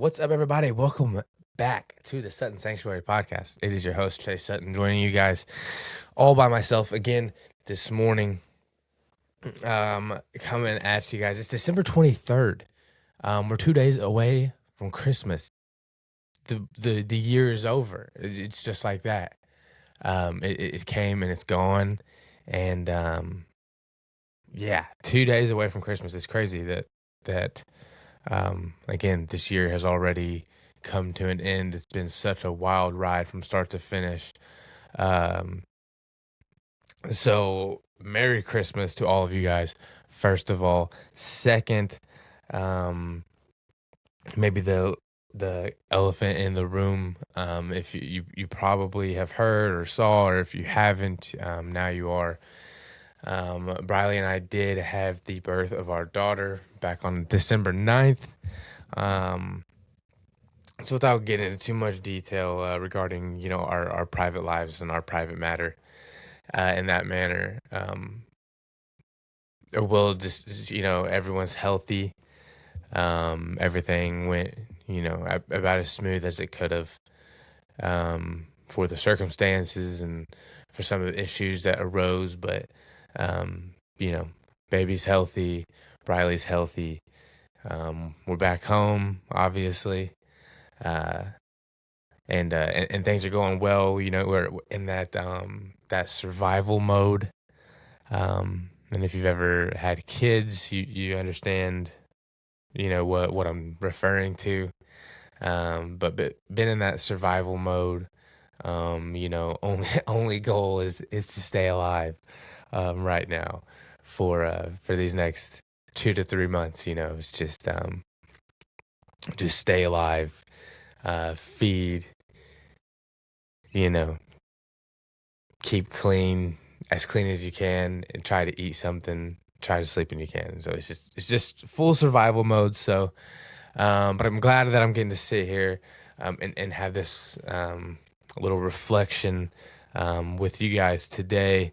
What's up, everybody? Welcome back to the Sutton Sanctuary Podcast. It is your host, Chase Sutton, joining you guys all by myself again this morning. Coming at you guys. It's December 23rd. We're 2 days away from Christmas. The year is over. It's just like that. It came and it's gone. And yeah, 2 days away from Christmas. It's crazy that again, this year has already come to an end. It's been such a wild ride from start to finish. Um, so Merry Christmas to all of you guys, first of all. Second, um, maybe the elephant in the room, if you probably have heard or saw, or if you haven't, now you are. Briley and I did have the birth of our daughter back on December 9th. So without getting into too much detail regarding, our private lives and our private matter in that manner, we'll just, everyone's healthy. Everything went, about as smooth as it could have, for the circumstances and for some of the issues that arose. But, um, you know, baby's healthy, Briley's healthy. We're back home, obviously. Uh, and things are going well. We're in that survival mode. And if you've ever had kids, you understand, what I'm referring to. But been in that survival mode. Only goal is to stay alive, right now for these next 2 to 3 months. It's just stay alive, feed, keep clean, as clean as you can, and try to eat something, try to sleep when you can. So it's just full survival mode. So, but I'm glad that I'm getting to sit here, and have this little reflection with you guys today,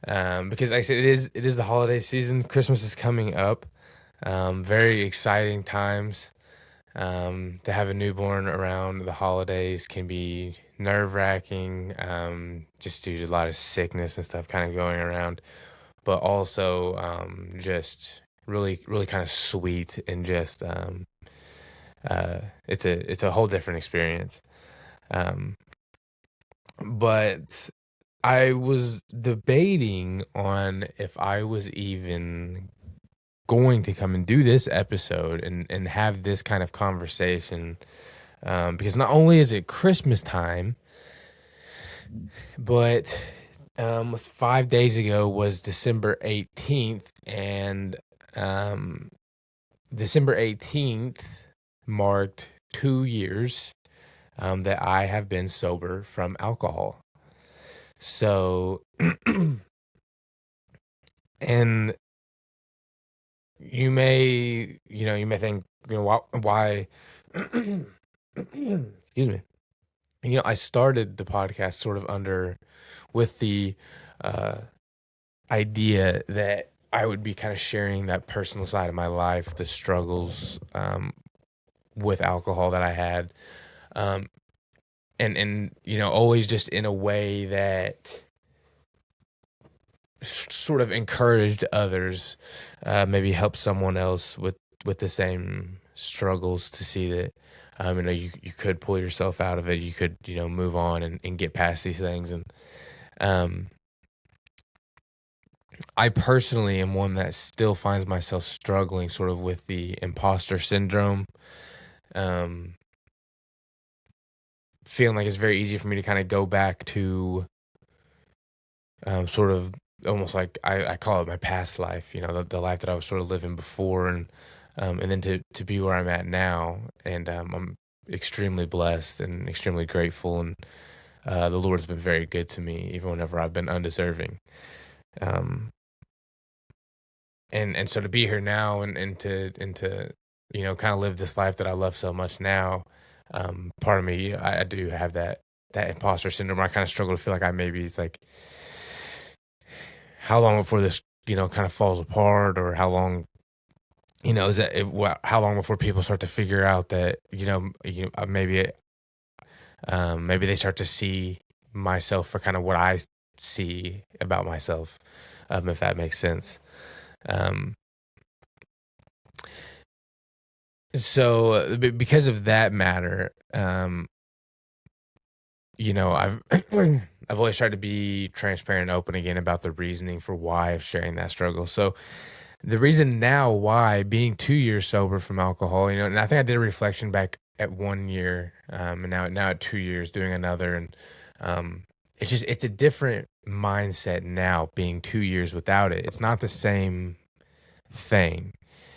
because like I said, it is the holiday season. Christmas is coming up. Very exciting times. To have a newborn around the holidays can be nerve-wracking, just due to a lot of sickness and stuff kind of going around, but also just really, really kind of sweet, and just it's a whole different experience. Um, but I was debating on if I was even going to come and do this episode and have this kind of conversation, because not only is it Christmas time, but 5 days ago was December 18th, and December 18th marked 2 years that I have been sober from alcohol. So, and you may think, why, excuse me. I started the podcast sort of with the uh, idea that I would be kind of sharing that personal side of my life, the struggles with alcohol that I had, and always just in a way that sort of encouraged others, maybe help someone else with the same struggles, to see that you could pull yourself out of it, you could move on and get past these things. And um I personally am one that still finds myself struggling sort of with the imposter syndrome, um feeling like it's very easy for me to kind of go back to sort of almost like I call it my past life, the life that I was sort of living before, and then to be where I'm at now. And I'm extremely blessed and extremely grateful, and the Lord's been very good to me, even whenever I've been undeserving. Um, and so to be here now, and to kind of live this life that I love so much now, part of me, I do have that imposter syndrome. I kind of struggle to feel like it's like, how long before this kind of falls apart, or how long is that how long before people start to figure out that maybe they start to see myself for kind of what I see about myself, if that makes sense. Um, so because of that matter, I've I've always tried to be transparent and open again about the reasoning for why of sharing that struggle. So the reason now why being 2 years sober from alcohol, and I think I did a reflection back at 1 year, and now at 2 years doing another, and um, it's a different mindset now being 2 years without it. It's not the same thing.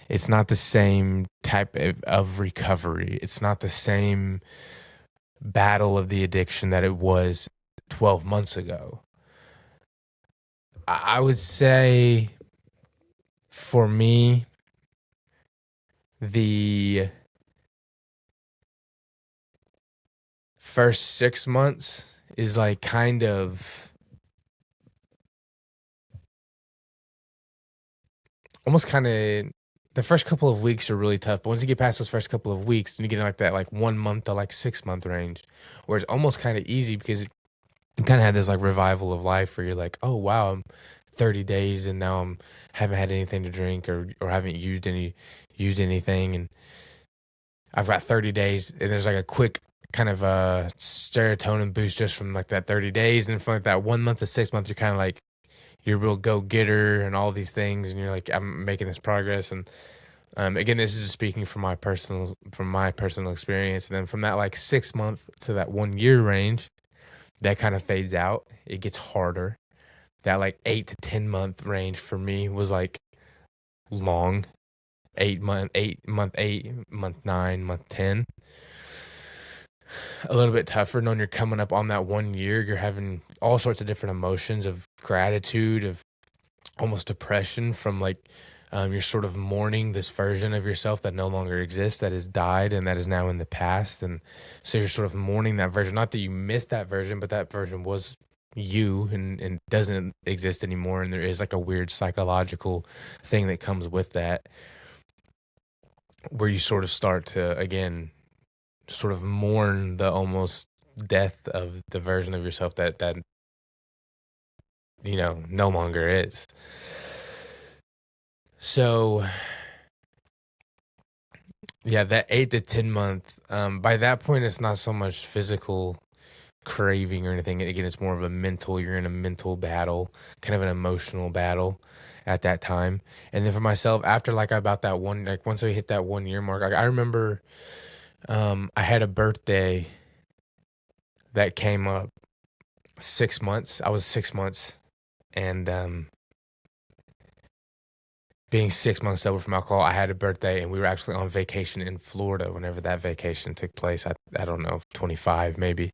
It's not the same type of recovery. It's not the same battle of the addiction that it was 12 months ago. I would say for me, the first 6 months is like kind of almost kind of the first couple of weeks are really tough. But once you get past those first couple of weeks, then you get in like that like 1 month to like 6 month range, where it's almost kind of easy because you kind of have this like revival of life where you're like, oh wow, I'm 30 days and now I'm haven't had anything to drink or haven't used anything, and I've got 30 days, and there's like a quick kind of a serotonin boost just from like that 30 days, and from like that 1 month to 6 months, you're kind of like you're a real go getter and all these things, and you're like I'm making this progress, and again, this is speaking from my personal experience, and then from that like 6 month to that 1 year range, that kind of fades out. It gets harder. That like 8 to 10 month range for me was like long. 8 month 9 month 10, a little bit tougher knowing you're coming up on that 1 year. You're having all sorts of different emotions of gratitude, of almost depression from like you're sort of mourning this version of yourself that no longer exists, that has died and that is now in the past. And so you're sort of mourning that version, not that you missed that version, but that version was you, and doesn't exist anymore. And there is like a weird psychological thing that comes with that, where you sort of start to again sort of mourn the almost death of the version of yourself that no longer is. So yeah, that 8 to 10 month, by that point it's not so much physical craving or anything. Again, it's more of a mental, you're in a mental battle, kind of an emotional battle at that time. And then for myself, after like about that one, like once I hit that 1 year mark, like I remember I had a birthday that came up 6 months. I was 6 months, and being 6 months sober from alcohol, I had a birthday, and we were actually on vacation in Florida whenever that vacation took place. I don't know, 25 maybe.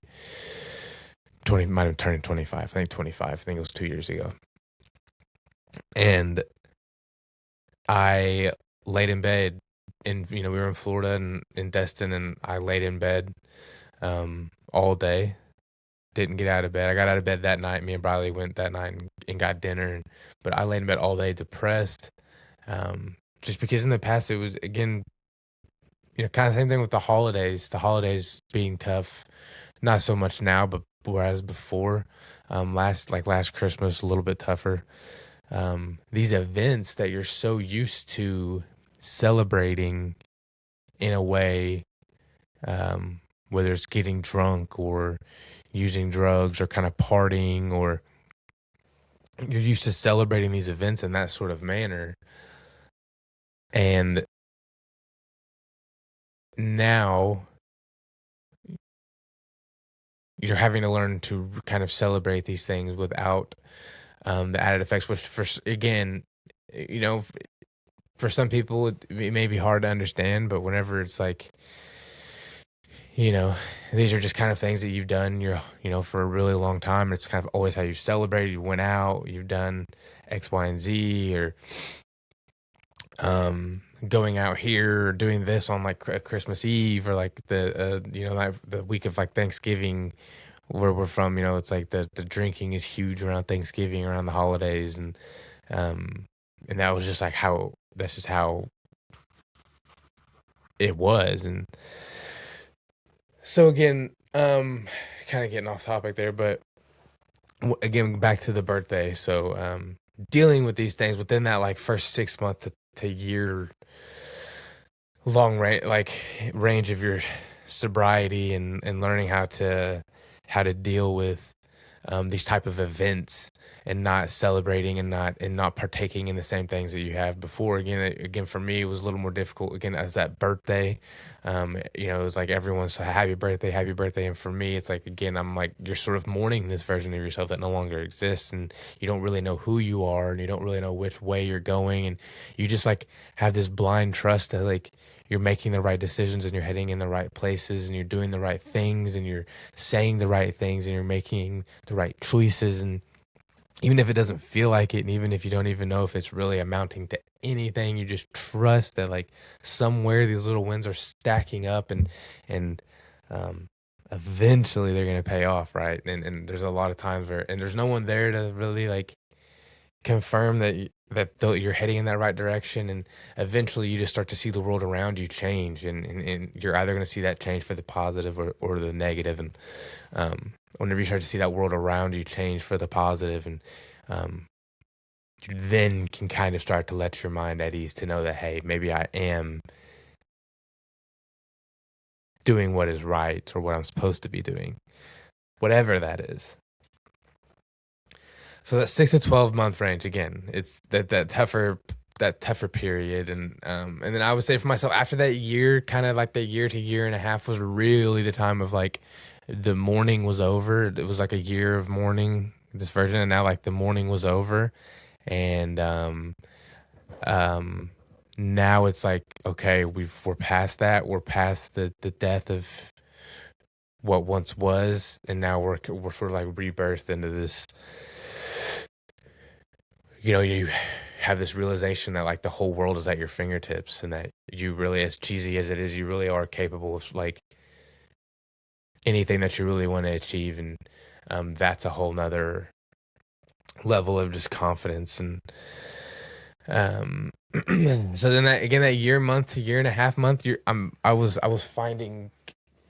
20 might have turned 25. I think 25. I think it was 2 years ago. And I laid in bed, and we were in Florida and in Destin, and I laid in bed all day. Didn't get out of bed. I got out of bed that night. Me and Briley went that night and got dinner, but I laid in bed all day depressed. Just because in the past it was again, kind of same thing with the holidays. The holidays being tough, not so much now, but whereas before, last Christmas a little bit tougher. These events that you're so used to celebrating in a way, whether it's getting drunk or using drugs or kind of partying, or you're used to celebrating these events in that sort of manner. And now you're having to learn to kind of celebrate these things without the added effects, which again, you know, for some people it may be hard to understand, but whenever it's like, these are just kind of things that you've done, for a really long time. It's kind of always how you celebrated. You went out, you've done X, Y, and Z, or going out here or doing this on like Christmas Eve, or like like the week of like Thanksgiving where we're from. It's like the drinking is huge around Thanksgiving, around the holidays, and that was just like how that's just how it was. And so again, kind of getting off topic there, but again, back to the birthday. So, dealing with these things within that like first 6 month to year long range of your sobriety, and learning how to deal with these type of events, and not celebrating, and not partaking in the same things that you have before. Again, for me, it was a little more difficult. Again, as that birthday, it was like everyone's so happy birthday, and for me, it's like, again, I'm like, you're sort of mourning this version of yourself that no longer exists, and you don't really know who you are, and you don't really know which way you're going, and you just like have this blind trust that like you're making the right decisions, and you're heading in the right places, and you're doing the right things, and you're saying the right things, and you're making the right choices. And even if it doesn't feel like it, and even if you don't even know if it's really amounting to anything, you just trust that like somewhere these little wins are stacking up, and um eventually they're going to pay off, right? And there's a lot of times where, and there's no one there to really like confirm you're heading in that right direction, and eventually you just start to see the world around you change, and you're either going to see that change for the positive, or the negative. And whenever you start to see that world around you change for the positive, and um, you then can kind of start to let your mind at ease to know that, hey, maybe I am doing what is right, or what I'm supposed to be doing, whatever that is. So that 6 to 12 month range, again, it's that tougher period. And then I would say for myself, after that year, kind of like the year to year and a half, was really the time of like the mourning was over. It was like a year of mourning this version, and now like the mourning was over, and um now it's like, okay, we're past that. We're past the death of what once was, and now we're sort of like rebirthed into this. You have this realization that like the whole world is at your fingertips, and that you really, as cheesy as it is, you really are capable of like anything that you really want to achieve. And that's a whole nother level of just confidence. And um so then that year month to year and a half month, I was finding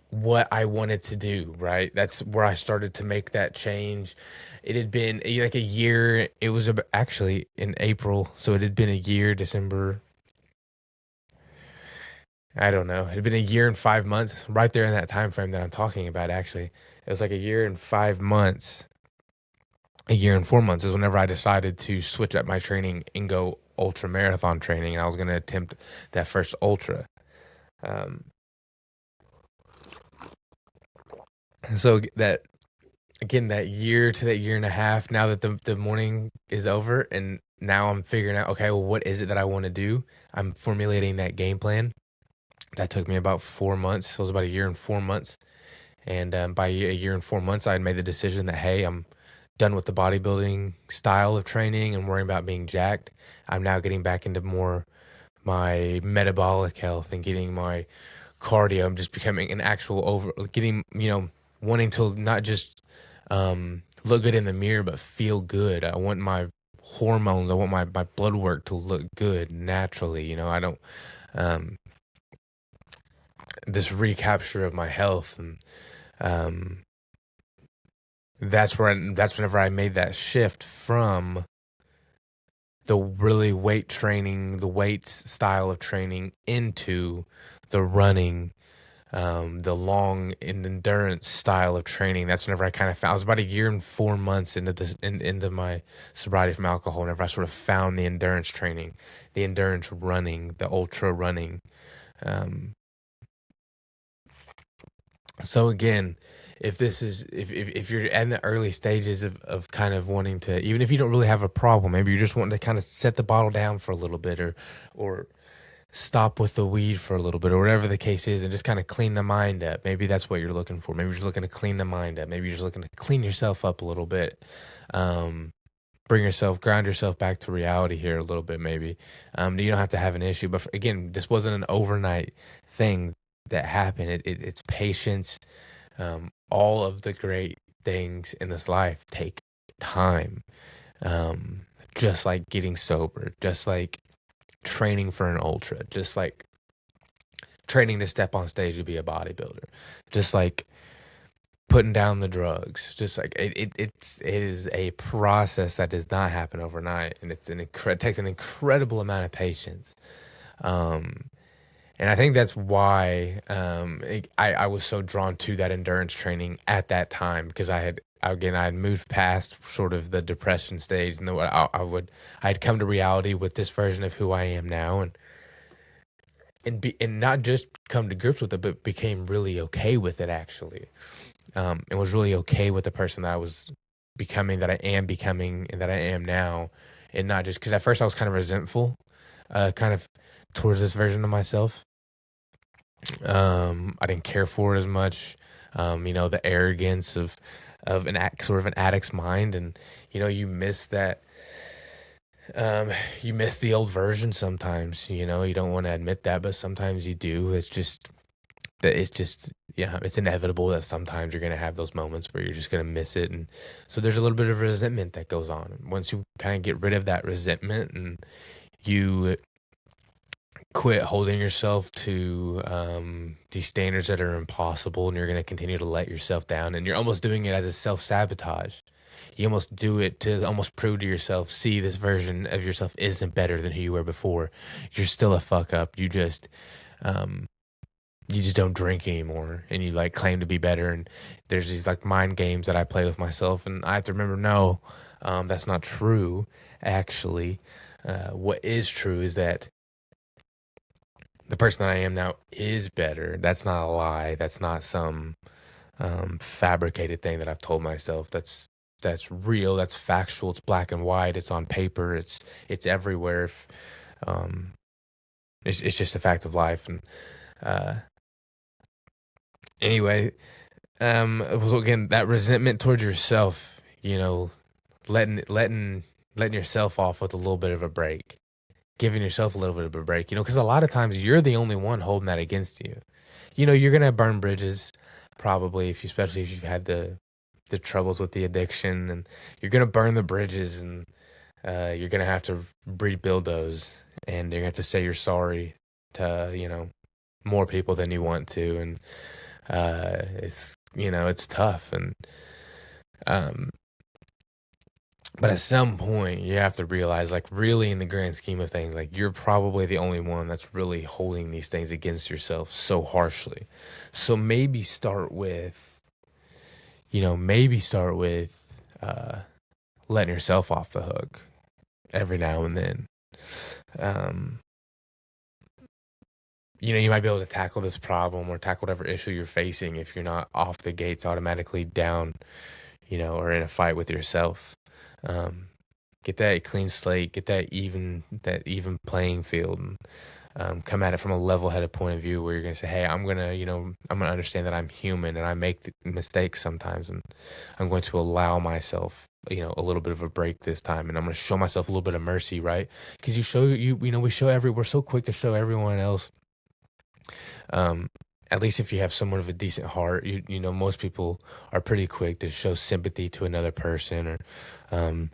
what I wanted to do, right? That's where I started to make that change. It had been like a year. It was actually in April, so it had been a year, December. I don't know. It had been a year and 5 months, right there in that time frame that I'm talking about. Actually, it was like a year and 5 months. A year and 4 months is whenever I decided to switch up my training and go ultra marathon training, and I was going to attempt that first ultra. Um, so that again, that year to that year and a half, now that the morning is over, and now I'm figuring out, okay, well, what is it that I want to do? I'm formulating that game plan. That took me about 4 months. So it was about a year and 4 months. And by a year and 4 months, I had made the decision that, hey, I'm done with the bodybuilding style of training and worrying about being jacked. I'm now getting back into more my metabolic health and getting my cardio. I'm just becoming an actual getting, wanting to not just look good in the mirror, but feel good. I want my hormones, I want my blood work to look good naturally. I don't, um, this recapture of my health. And um, that's whenever I made that shift from the really weight training, the weights style of training, into the running, the long and endurance style of training. That's whenever I kind of found. I was about a year and 4 months into my sobriety from alcohol. Whenever I sort of found the endurance training, the endurance running, the ultra running. Um, so again, if you're in the early stages of kind of wanting to, even if you don't really have a problem, maybe you're just wanting to kind of set the bottle down for a little bit, or stop with the weed for a little bit, or whatever the case is, and just kind of clean the mind up. Maybe that's what you're looking for. Maybe you're just looking to clean the mind up. Maybe you're just looking to clean yourself up a little bit. Um, ground yourself back to reality here a little bit, maybe. You don't have to have an issue. But again, this wasn't an overnight thing that happened. It's patience. All of the great things in this life take time. Um, just like getting sober, just like training for an ultra, just like training to step on stage to be a bodybuilder, just like putting down the drugs, just like it is a process that does not happen overnight, and it takes an incredible amount of patience. Um, and I think that's why I was so drawn to that endurance training at that time, because I had moved past sort of the depression stage, and I had come to reality with this version of who I am now, and not just come to grips with it, but became really okay with it, actually. And was really okay with the person that I was becoming, that I am becoming, and that I am now. And not just because at first I was kind of resentful, kind of towards this version of myself. I didn't care for it as much. The arrogance of sort of an addict's mind, and you miss that. You miss the old version sometimes. You don't want to admit that, but sometimes you do. It's just yeah, it's inevitable that sometimes you're gonna have those moments where you're just gonna miss it, and so there's a little bit of resentment that goes on. Once you kind of get rid of that resentment, and you quit holding yourself to these standards that are impossible, and you're going to continue to let yourself down, and you're almost doing it as a self-sabotage. You almost do it to almost prove to yourself, see, this version of yourself isn't better than who you were before. You're still a fuck up. Um you just don't drink anymore, and you like claim to be better, and there's these like mind games that I play with myself, and I have to remember, no, that's not true. Actually, what is true is that the person that I am now is better. That's not a lie. That's not some fabricated thing that I've told myself. That's real. That's factual. It's black and white. It's on paper. It's everywhere. Um, it's just a fact of life. And uh, anyway, well, again, that resentment towards yourself. Letting yourself off with a little bit of a break, giving yourself a little bit of a break, because a lot of times you're the only one holding that against you. You're gonna burn bridges, probably, especially if you've had the troubles with the addiction, and you're gonna burn the bridges, and you're gonna have to rebuild those, and you're gonna have to say you're sorry to more people than you want to, and it's tough, and um but at some point, you have to realize, like, really, in the grand scheme of things, like, you're probably the only one that's really holding these things against yourself so harshly. So maybe start with uh, letting yourself off the hook every now and then. Um, you might be able to tackle this problem or tackle whatever issue you're facing if you're not off the gates automatically down, or in a fight with yourself. Um, get that clean slate, get that even playing field, and come at it from a level-headed point of view where you're gonna say, "Hey, I'm gonna understand that I'm human and I make mistakes sometimes, and I'm going to allow myself, a little bit of a break this time, and I'm gonna show myself a little bit of mercy, right? Because we're so quick to show everyone else. Um, at least if you have somewhat of a decent heart, most people are pretty quick to show sympathy to another person, or um,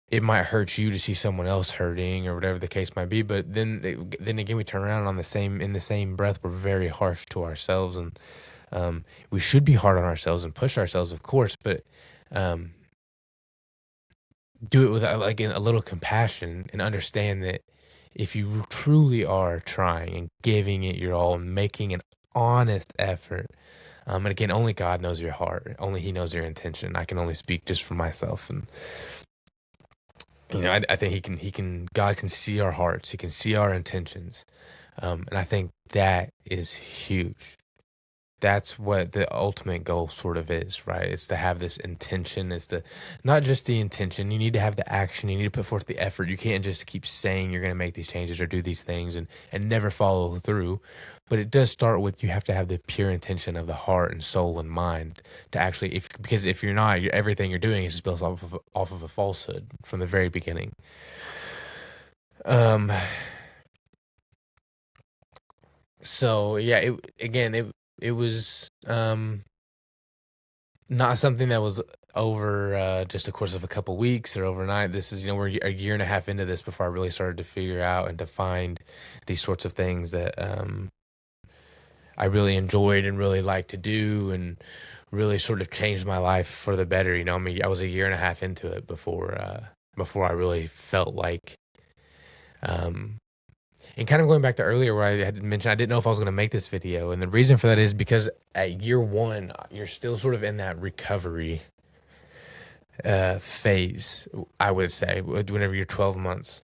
it might hurt you to see someone else hurting, or whatever the case might be. But then again, we turn around in the same breath, we're very harsh to ourselves, and we should be hard on ourselves and push ourselves, of course, but um, do it with like a little compassion, and understand that if you truly are trying and giving it your all and making an honest effort, and again, only God knows your heart, only He knows your intention. I can only speak just for myself, and I think God can see our hearts, He can see our intentions, and I think that is huge. That's what the ultimate goal sort of is, right? It's to have this intention. It's the not just the intention. You need to have the action. You need to put forth the effort. You can't just keep saying you're going to make these changes or do these things and never follow through. But it does start with, you have to have the pure intention of the heart and soul and mind to actually, because if you're not, everything you're doing is just built off of a falsehood from the very beginning. Um. So yeah, it was not something that was over just a course of a couple weeks or overnight. This is, we're a year and a half into this before I really started to figure out and to find these sorts of things that I really enjoyed and really liked to do, and really sort of changed my life for the better. You know, I mean, I was a year and a half into it before I really felt like, um, and kind of going back to earlier where I had mentioned I didn't know if I was going to make this video, and the reason for that is because at year one, you're still sort of in that recovery phase. I would say whenever you're 12 months.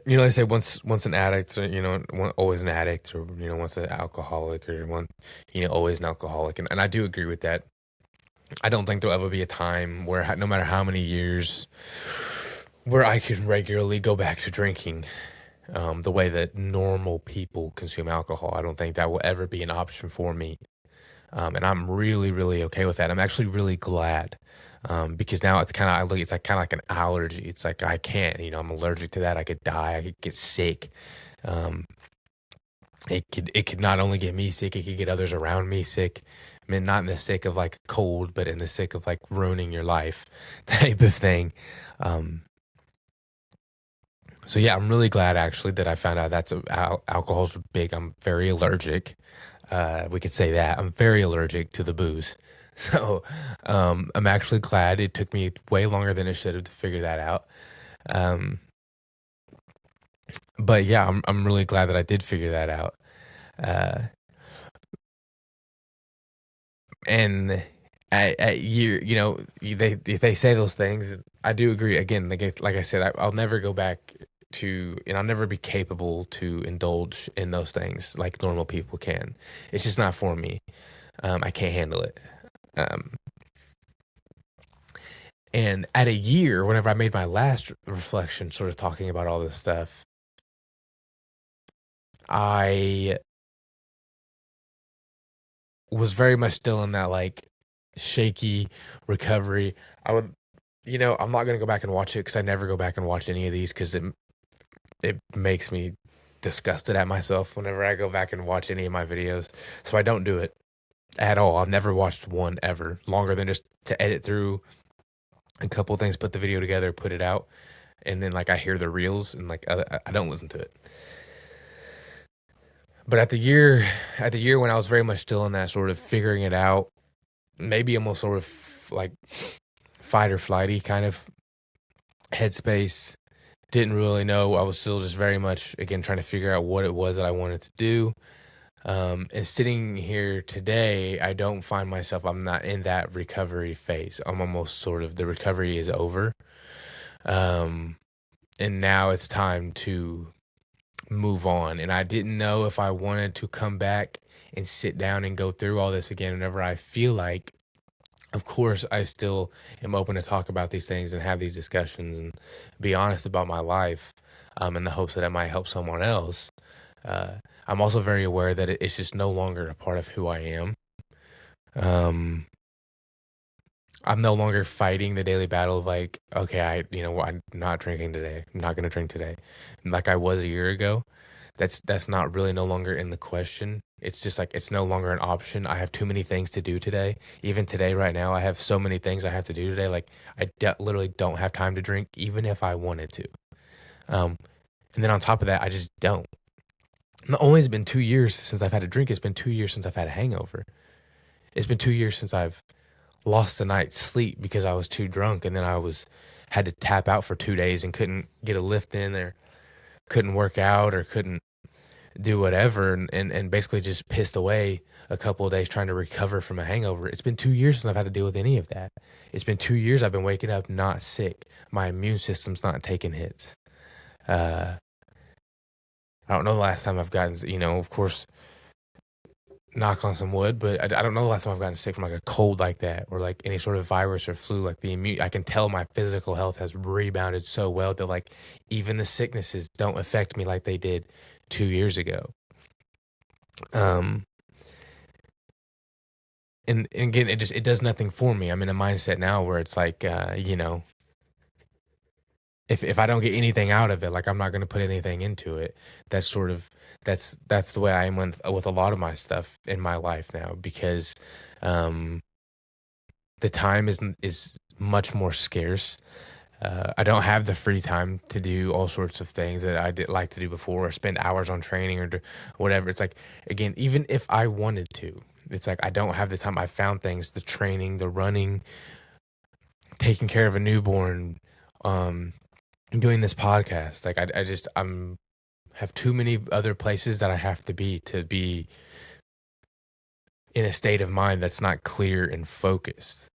You know, they say once an addict, or, always an addict, or once an alcoholic, or always an alcoholic, and I do agree with that. I don't think there'll ever be a time where, no matter how many years, where I can regularly go back to drinking, the way that normal people consume alcohol. I don't think that will ever be an option for me. And I'm really, really okay with that. I'm actually really glad, because now it's like kind of like an allergy. It's like I can't, I'm allergic to that. I could die. I could get sick. Um, it could not only get me sick, it could get others around me sick. I mean, not in the sick of like cold, but in the sick of like ruining your life type of thing. Um, so yeah, I'm really glad actually that I found out alcohol's big. I'm very allergic. We could say that I'm very allergic to the booze. So I'm actually glad it took me way longer than it should have to figure that out. Um, but yeah, I'm really glad that I did figure that out. Uh, and at year, they say those things. I do agree. Again, like I said, I'll never go back to, and I'll never be capable to indulge in those things like normal people can. It's just not for me. I can't handle it. Um, and at a year, whenever I made my last reflection, sort of talking about all this stuff, I was very much still in that like shaky recovery. I'm not gonna go back and watch it because I never go back and watch any of these because it makes me disgusted at myself whenever I go back and watch any of my videos. So I don't do it at all. I've never watched one ever longer than just to edit through a couple things, put the video together, put it out, and then like I hear the reels and like I don't listen to it. But at the year when I was very much still in that sort of figuring it out, maybe almost sort of like fight or flighty kind of headspace, didn't really know. I was still just very much again trying to figure out what it was that I wanted to do. And sitting here today, I don't find myself. I'm not in that recovery phase. I'm almost sort of the recovery is over. Um, and now it's time to move on. And I didn't know if I wanted to come back and sit down and go through all this again whenever I feel like. Of course, I still am open to talk about these things and have these discussions and be honest about my life, in the hopes that it might help someone else. Uh, I'm also very aware that it's just no longer a part of who I am. Um, I'm no longer fighting the daily battle of like, okay, I'm not drinking today. I'm not going to drink today, like I was a year ago. That's not really no longer in the question. It's just like it's no longer an option. I have too many things to do today. Even today, right now, I have so many things I have to do today. Like literally don't have time to drink, even if I wanted to. Um, and then on top of that, I just don't. Not only has it been 2 years since I've had a drink, it's been 2 years since I've had a hangover. It's been 2 years since I've lost a night's sleep because I was too drunk, and then had to tap out for 2 days and couldn't get a lift in, or couldn't work out, or couldn't do whatever, and basically just pissed away a couple of days trying to recover from a hangover. It's been 2 years since I've had to deal with any of that. It's been 2 years I've been waking up not sick. My immune system's not taking hits. Uh, I don't know the last time I've gotten, of course, knock on some wood, but I don't know the last time I've gotten sick from like a cold like that, or like any sort of virus or flu. Like I can tell my physical health has rebounded so well that like even the sicknesses don't affect me like they did 2 years ago. Um, and again, it does nothing for me. I'm in a mindset now where it's like, if I don't get anything out of it, like I'm not going to put anything into it. That's sort of that's the way I am with a lot of my stuff in my life now, because um the time is much more scarce. I don't have the free time to do all sorts of things that I did like to do before, or spend hours on training or do whatever. It's like, again, even if I wanted to, it's like I don't have the time. I found things, the training, the running, taking care of a newborn, um, doing this podcast. Like I just have too many other places that I have to be in a state of mind that's not clear and focused.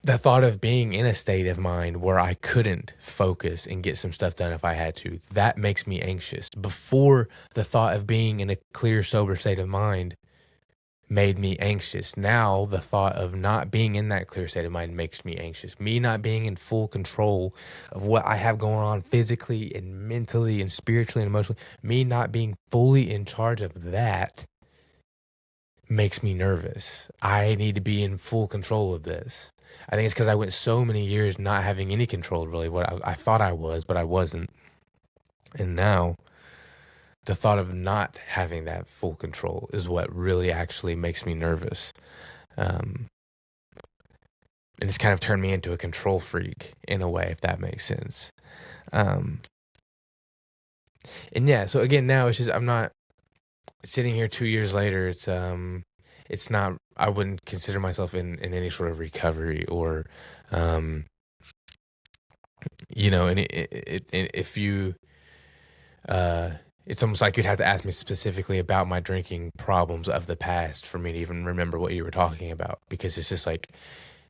The thought of being in a state of mind where I couldn't focus and get some stuff done if I had to, that makes me anxious. Before, the thought of being in a clear, sober state of mind made me anxious. Now, the thought of not being in that clear state of mind makes me anxious. Me not being in full control of what I have going on physically and mentally and spiritually and emotionally, me not being fully in charge of that makes me nervous. I need to be in full control of this. I think it's because I went so many years not having any control, really. What I thought I was, but I wasn't. And now the thought of not having that full control is what really actually makes me nervous. And it's kind of turned me into a control freak in a way, if that makes sense. And yeah, so again, now it's just, I'm not sitting here 2 years later. It's not, I wouldn't consider myself in any sort of recovery or, and if you, it's almost like you'd have to ask me specifically about my drinking problems of the past for me to even remember what you were talking about, because it's just like,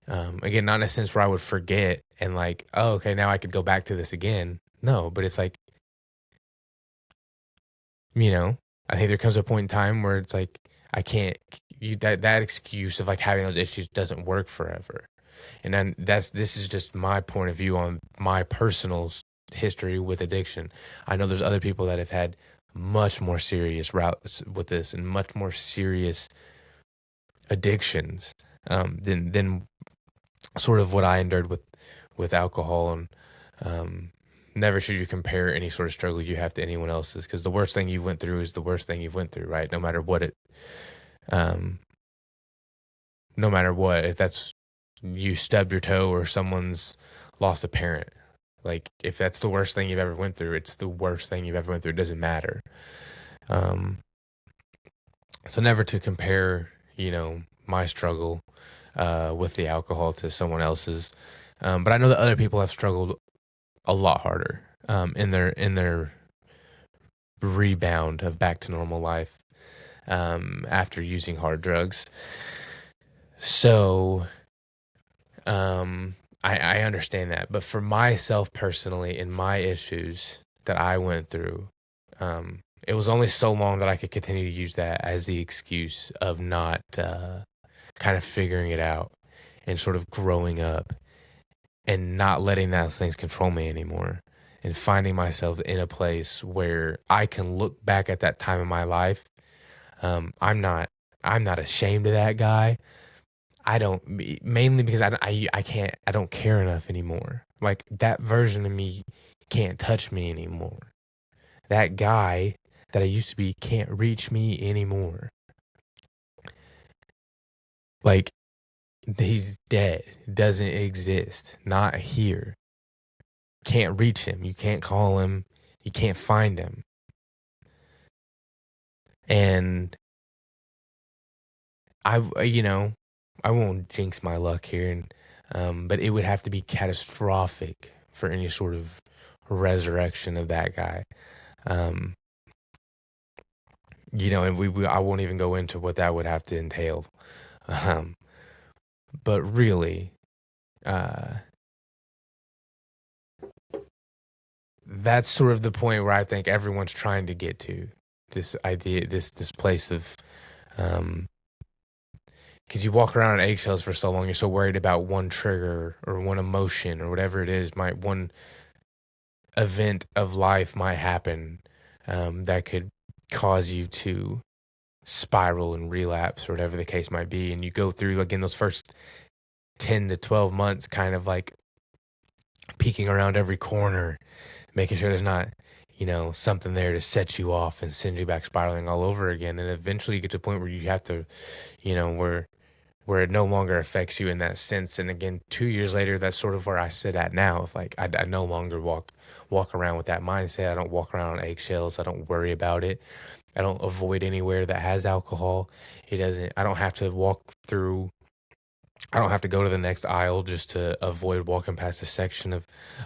again, not in a sense where I would forget and like, oh, okay, now I could go back to this again. No, but it's like, I think there comes a point in time where it's like, I can't, that excuse of like having those issues doesn't work forever. And then this is just my point of view on my personal history with addiction. I know there's other people that have had much more serious routes with this and much more serious addictions, than sort of what I endured with alcohol. And never should you compare any sort of struggle you have to anyone else's, because the worst thing you went through is the worst thing you've went through, right? No matter what if that's you stubbed your toe or someone's lost a parent. Like, if that's the worst thing you've ever went through, it's the worst thing you've ever went through. It doesn't matter. So never to compare, my struggle with the alcohol to someone else's. But I know that other people have struggled a lot harder in their rebound of back to normal life after using hard drugs. So I understand that. But for myself personally, in my issues that I went through, it was only so long that I could continue to use that as the excuse of not kind of figuring it out and sort of growing up and not letting those things control me anymore, and finding myself in a place where I can look back at that time in my life. I'm not ashamed of that guy. Mainly because I don't care enough anymore. Like, that version of me can't touch me anymore. That guy that I used to be can't reach me anymore. Like, he's dead, doesn't exist, not here. Can't reach him. You can't call him. You can't find him. And I won't jinx my luck here, but it would have to be catastrophic for any sort of resurrection of that guy. And I won't even go into what that would have to entail. But really, that's sort of the point where I think everyone's trying to get to, this idea, this place of, because you walk around on eggshells for so long, you're so worried about one trigger or one emotion or whatever it is, one event of life might happen that could cause you to spiral and relapse or whatever the case might be. And you go through, again, those first 10 to 12 months kind of like peeking around every corner, making sure there's not, something there to set you off and send you back spiraling all over again. And eventually you get to a point where you have to, where it no longer affects you in that sense. And again, 2 years later, that's sort of where I sit at now. If like I no longer walk around with that mindset. I don't walk around on eggshells. I don't worry about it. I don't avoid anywhere that has alcohol. It doesn't. I don't have to walk through. I don't have to go to the next aisle just to avoid walking past a section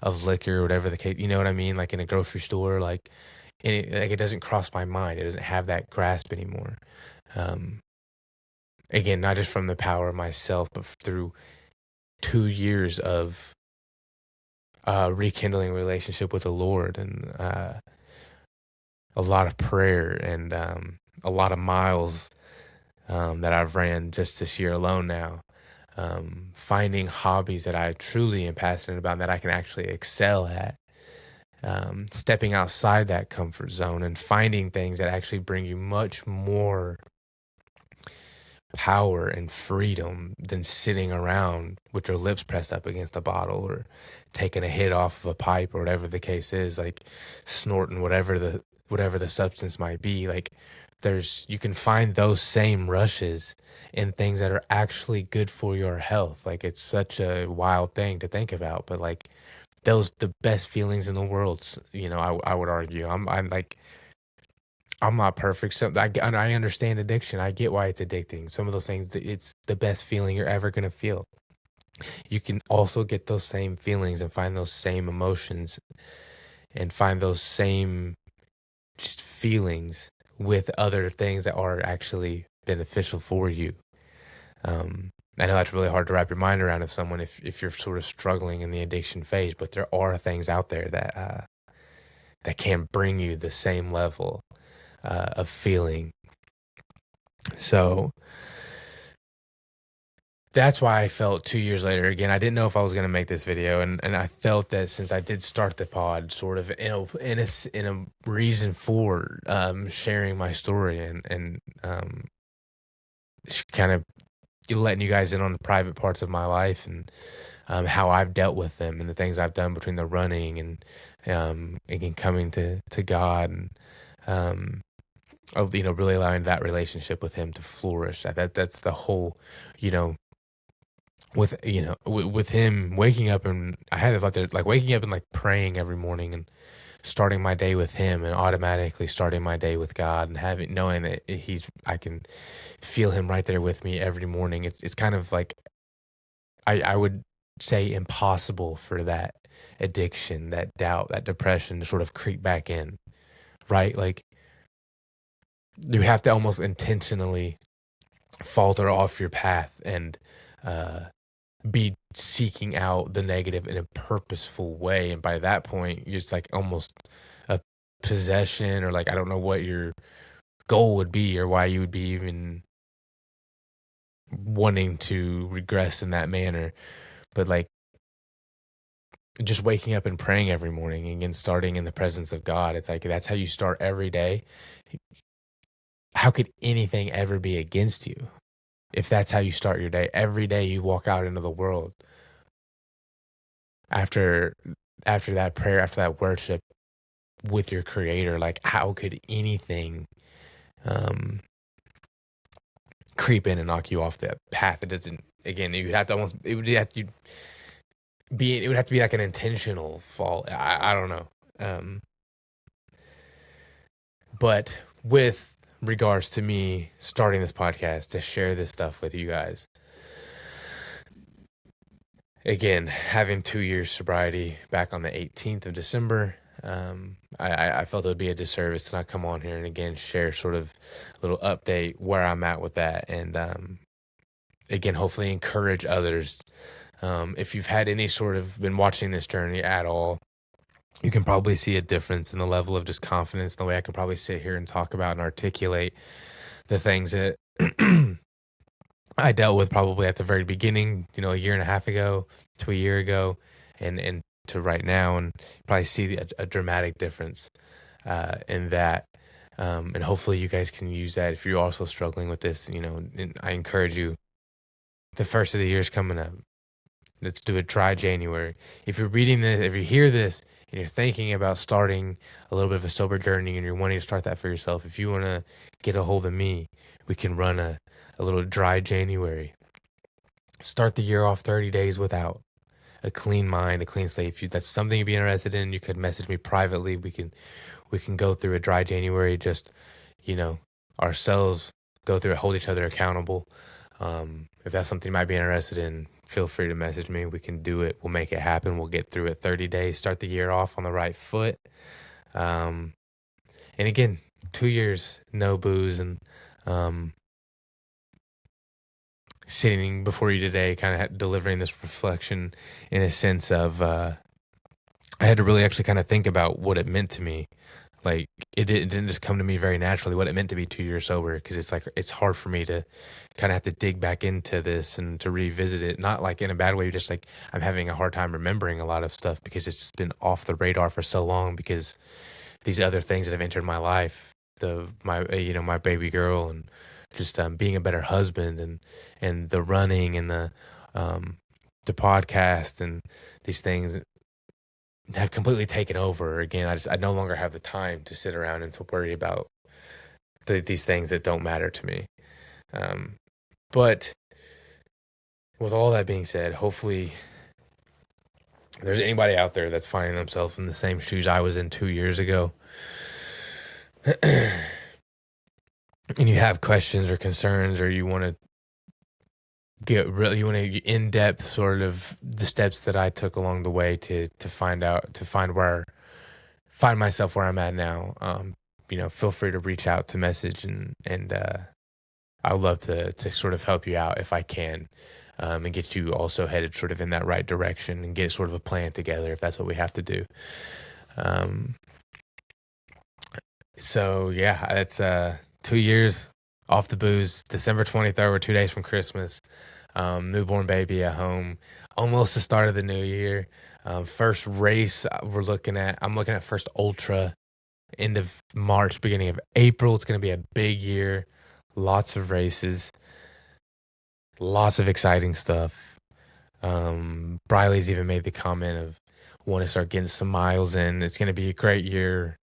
of liquor or whatever the case. You know what I mean? Like in a grocery store, like it doesn't cross my mind. It doesn't have that grasp anymore. Um, Again, not just from the power of myself, but through 2 years of rekindling relationship with the Lord, and a lot of prayer, and a lot of miles that I've ran just this year alone now. Finding hobbies that I truly am passionate about, and that I can actually excel at. Stepping outside that comfort zone and finding things that actually bring you much more power and freedom than sitting around with your lips pressed up against a bottle, or taking a hit off of a pipe, or whatever the case is, like snorting whatever the substance might be. Like you can find those same rushes in things that are actually good for your health. Like it's such a wild thing to think about, but like the best feelings in the world, I would argue. I'm not perfect. So I understand addiction. I get why it's addicting. Some of those things, it's the best feeling you're ever going to feel. You can also get those same feelings and find those same emotions and find those same just feelings with other things that are actually beneficial for you. I know that's really hard to wrap your mind around if you're sort of struggling in the addiction phase, but there are things out there that can bring you the same level of feeling. So that's why I felt 2 years later, again, I didn't know if I was going to make this video. And I felt that since I did start the pod sort of in a reason for sharing my story, and kind of letting you guys in on the private parts of my life, and how I've dealt with them, and the things I've done between the running and again, coming to God, and of really allowing that relationship with him to flourish. That's the whole, you know with him waking up. And I had this thought that, like, waking up and like praying every morning and starting my day with him, and automatically starting my day with God, and knowing that I can feel him right there with me every morning. It's kind of like, I would say, impossible for that addiction, that doubt, that depression to sort of creep back in, right? Like, you have to almost intentionally falter off your path and be seeking out the negative in a purposeful way. And by that point, you're just like almost a possession, or like, I don't know what your goal would be, or why you would be even wanting to regress in that manner. But like, just waking up and praying every morning, and again, starting in the presence of God, it's like, that's how you start every day. How could anything ever be against you if that's how you start your day? Every day you walk out into the world after that prayer, after that worship with your creator. Like, how could anything um creep in and knock you off that path? It doesn't. Again, you would have to almost, it would have to be like an intentional fall. I don't know. But with regards to me starting this podcast to share this stuff with you guys, again, having 2 years sobriety back on the 18th of December, I felt it would be a disservice to not come on here and again share sort of a little update where I'm at with that, and again, hopefully encourage others. If you've had any sort of been watching this journey at all, you can probably see a difference in the level of just confidence, the way I can probably sit here and talk about and articulate the things that I dealt with probably at the very beginning, a year and a half ago to a year ago, and to right now, and probably see a dramatic difference in that. And hopefully you guys can use that if you're also struggling with this. And I encourage you, the first of the year is coming up. Let's do a dry January. If you're reading this, if you hear this, and you're thinking about starting a little bit of a sober journey, and you're wanting to start that for yourself, if you want to get a hold of me, we can run a little dry January. start the year off 30 days without a clean mind, a clean slate. If that's something you'd be interested in, you could message me privately. We can go through a dry January, just, you know, ourselves, go through it, hold each other accountable. If that's something you might be interested in, feel free to message me. We can do it. We'll make it happen. We'll get through it. 30 days, start the year off on the right foot. Um, and again, 2 years, no booze, and um, sitting before you today, kind of delivering this reflection in a sense of, I had to really actually kind of think about what it meant to me. Like it didn't just come to me very naturally what it meant to be 2 years sober, because it's like it's hard for me to kind of have to dig back into this and to revisit it. Not like in a bad way, just like I'm having a hard time remembering a lot of stuff because it's just been off the radar for so long, because these other things that have entered my life, my baby girl, and just being a better husband, and the running, and um, the podcast, and these things have completely taken over. Again, I no longer have the time to sit around and to worry about these things that don't matter to me. Um, but with all that being said, hopefully there's anybody out there that's finding themselves in the same shoes I was in 2 years ago, and you have questions or concerns, or you want to in depth sort of the steps that I took along the way to find myself where I'm at now. Feel free to reach out, to message, and I would love to sort of help you out if I can, and get you also headed sort of in that right direction, and get sort of a plan together if that's what we have to do. Um, so yeah, that's 2 years off the booze. December 23rd, we're 2 days from Christmas. Newborn baby at home. Almost the start of the new year. First race I'm looking at first ultra end of March, beginning of April. It's going to be a big year. Lots of races. Lots of exciting stuff. Briley's even made the comment of want to start getting some miles in. It's going to be a great year.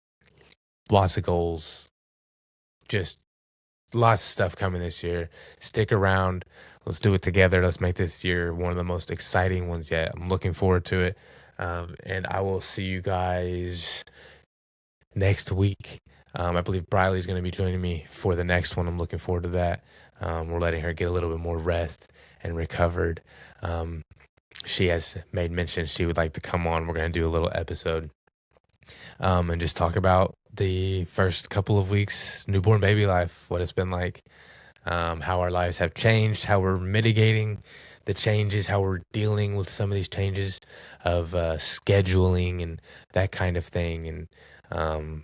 Lots of goals. Just lots of stuff coming this year. Stick around. Let's do it together. Let's make this year one of the most exciting ones yet. I'm looking forward to it. And I will see you guys next week. I believe Briley's going to be joining me for the next one. I'm looking forward to that. We're letting her get a little bit more rest and recovered. She has made mention she would like to come on. We're going to do a little episode, and just talk about the first couple of weeks, newborn baby life, what it's been like, how our lives have changed, how we're mitigating the changes, how we're dealing with some of these changes of scheduling and that kind of thing, and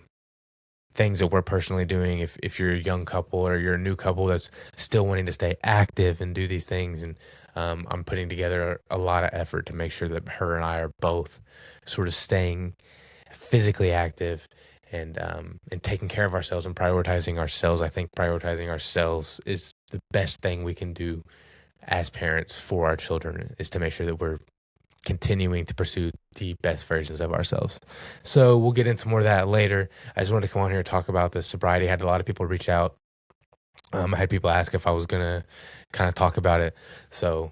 things that we're personally doing. If you're a young couple or you're a new couple that's still wanting to stay active and do these things, and I'm putting together a lot of effort to make sure that her and I are both sort of staying physically active, and taking care of ourselves and prioritizing ourselves. I think prioritizing ourselves is the best thing we can do as parents for our children, is to make sure that we're continuing to pursue the best versions of ourselves. So we'll get into more of that later. I just wanted to come on here and talk about the sobriety. I had a lot of people reach out. I had people ask if I was gonna kind of talk about it. So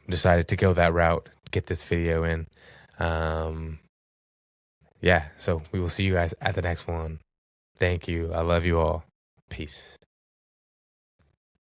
decided to go that route, get this video in. Yeah, so we will see you guys at the next one. Thank you. I love you all. Peace.